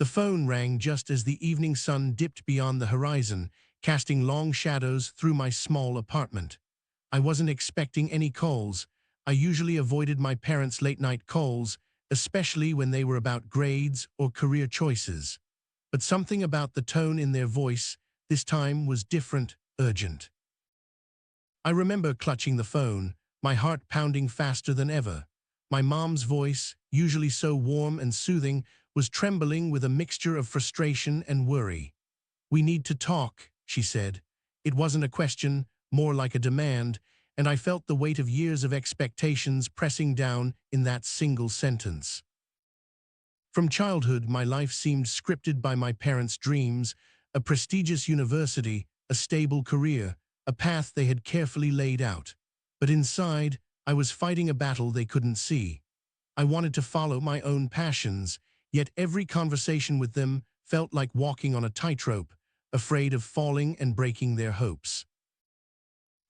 The phone rang just as the evening sun dipped beyond the horizon, casting long shadows through my small apartment. I wasn't expecting any calls. I usually avoided my parents' late-night calls, especially when they were about grades or career choices. But something about the tone in their voice this time was different, urgent. I remember clutching the phone, my heart pounding faster than ever. My mom's voice, usually so warm and soothing, was trembling with a mixture of frustration and worry. "We need to talk," she said. It wasn't a question, more like a demand, and I felt the weight of years of expectations pressing down in that single sentence. From childhood, my life seemed scripted by my parents' dreams: a prestigious university, a stable career, a path they had carefully laid out. But inside, I was fighting a battle they couldn't see. I wanted to follow my own passions, yet every conversation with them felt like walking on a tightrope, afraid of falling and breaking their hopes.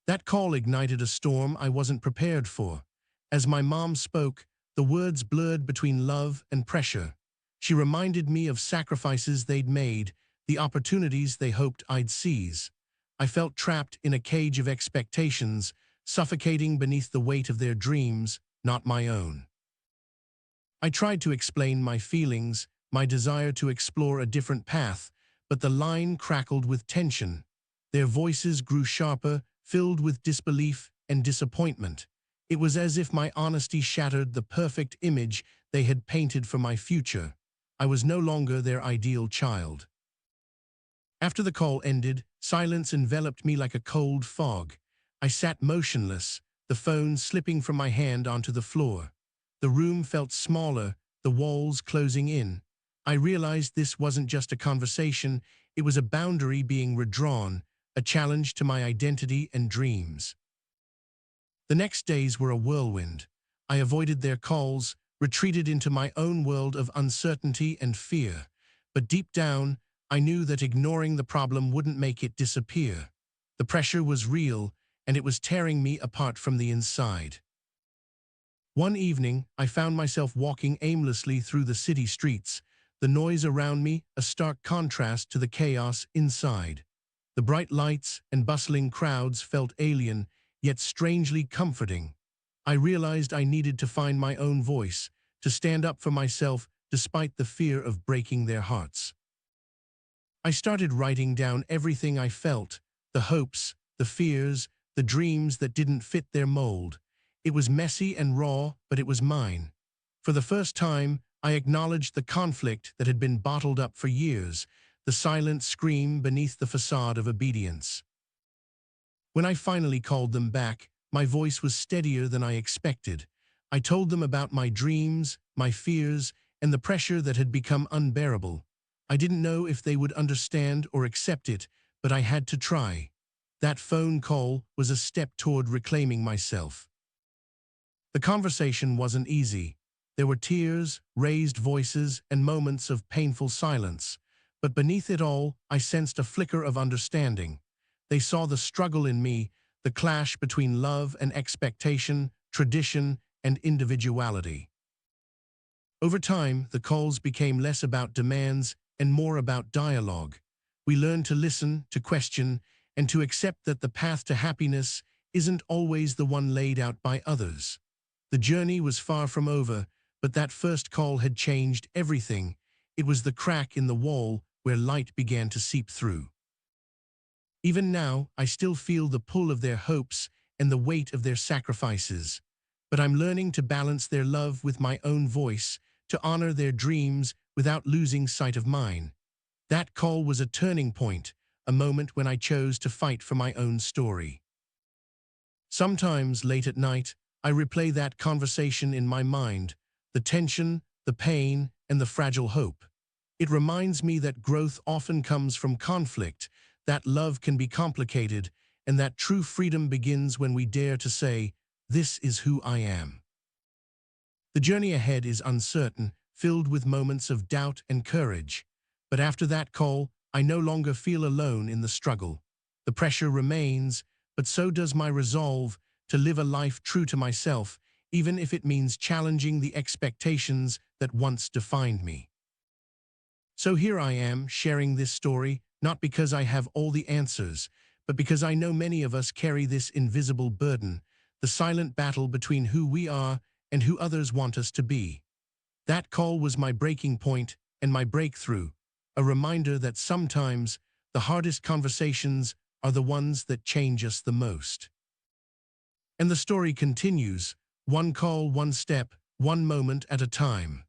That call ignited a storm I wasn't prepared for. As my mom spoke, the words blurred between love and pressure. She reminded me of sacrifices they'd made, the opportunities they hoped I'd seize. I felt trapped in a cage of expectations, suffocating beneath the weight of their dreams, not my own. I tried to explain my feelings, my desire to explore a different path, but the line crackled with tension. Their voices grew sharper, filled with disbelief and disappointment. It was as if my honesty shattered the perfect image they had painted for my future. I was no longer their ideal child. After the call ended, silence enveloped me like a cold fog. I sat motionless, the phone slipping from my hand onto the floor. The room felt smaller, the walls closing in. I realized this wasn't just a conversation, it was a boundary being redrawn, a challenge to my identity and dreams. The next days were a whirlwind. I avoided their calls, retreated into my own world of uncertainty and fear. But deep down, I knew that ignoring the problem wouldn't make it disappear. The pressure was real, and it was tearing me apart from the inside. One evening, I found myself walking aimlessly through the city streets, the noise around me a stark contrast to the chaos inside. The bright lights and bustling crowds felt alien, yet strangely comforting. I realized I needed to find my own voice, to stand up for myself despite the fear of breaking their hearts. I started writing down everything I felt, the hopes, the fears, the dreams that didn't fit their mold. It was messy and raw, but it was mine. For the first time, I acknowledged the conflict that had been bottled up for years, the silent scream beneath the facade of obedience. When I finally called them back, my voice was steadier than I expected. I told them about my dreams, my fears, and the pressure that had become unbearable. I didn't know if they would understand or accept it, but I had to try. That phone call was a step toward reclaiming myself. The conversation wasn't easy. There were tears, raised voices, and moments of painful silence. But beneath it all, I sensed a flicker of understanding. They saw the struggle in me, the clash between love and expectation, tradition and individuality. Over time, the calls became less about demands and more about dialogue. We learned to listen, to question, and to accept that the path to happiness isn't always the one laid out by others. The journey was far from over, but that first call had changed everything. It was the crack in the wall where light began to seep through. Even now, I still feel the pull of their hopes and the weight of their sacrifices. But I'm learning to balance their love with my own voice, to honor their dreams without losing sight of mine. That call was a turning point, a moment when I chose to fight for my own story. Sometimes, late at night, I replay that conversation in my mind, the tension, the pain, and the fragile hope. It reminds me that growth often comes from conflict, that love can be complicated, and that true freedom begins when we dare to say, "This is who I am." The journey ahead is uncertain, filled with moments of doubt and courage. But after that call, I no longer feel alone in the struggle. The pressure remains, but so does my resolve to live a life true to myself, even if it means challenging the expectations that once defined me. So here I am, sharing this story, not because I have all the answers, but because I know many of us carry this invisible burden, the silent battle between who we are and who others want us to be. That call was my breaking point and my breakthrough, a reminder that sometimes the hardest conversations are the ones that change us the most. And the story continues, one call, one step, one moment at a time.